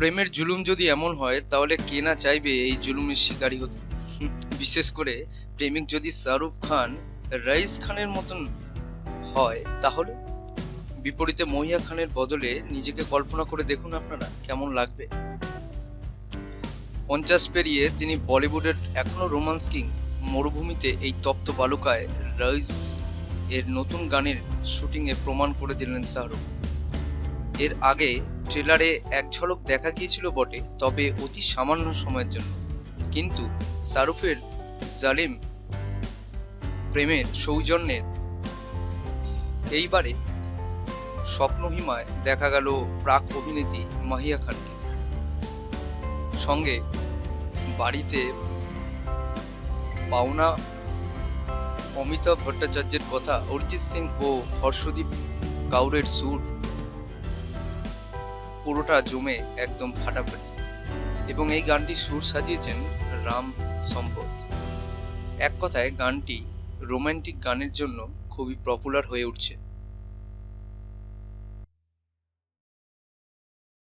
প্রেমের জুলুম যদি এমন হয় তাহলে কে না চাইবে এই জুলুমের শিকারী হতে। বিশেষ করে প্রেমিক যদি শাহরুখ খান, রাইস খানের মতন হয়, তাহলে বিপরীতে মহিয়া খানের বদলে নিজেকে কল্পনা করে দেখুন আপনারা কেমন লাগবে। 50 পেরিয়ে তিনি বলিউডের এখনো রোমান্স কিং। মরুভূমিতে এই তপ্ত বালুকায় রাইস এর নতুন গানের শুটিং এ প্রমাণ করে দিলেন শাহরুখ। এর আগে ট্রেলারে এক ঝলক দেখা গিয়েছিল বটে, তবে অতি সামান্য সময়ের জন্য। কিন্তু শাহরুখের জালিম প্রেমের সৌজন্যের এইবারে স্বপ্নহিমায় দেখা গেল প্রাক অভিনেত্রী মাহিয়া খানকে। সঙ্গে বাড়িতে পাওনা অমিতাভ ভট্টাচার্যের কথা, অরিজিৎ সিং ও হর্ষদীপ কাউরের সুর, পুরোটা জমে একদম ফাটাফাটি। এবং এই গানটি সুর সাজিয়েছেন রাম সম্পদ। এক কথায় গানটি রোমান্টিক গানের জন্য খুবই পপুলার হয়ে উঠছে।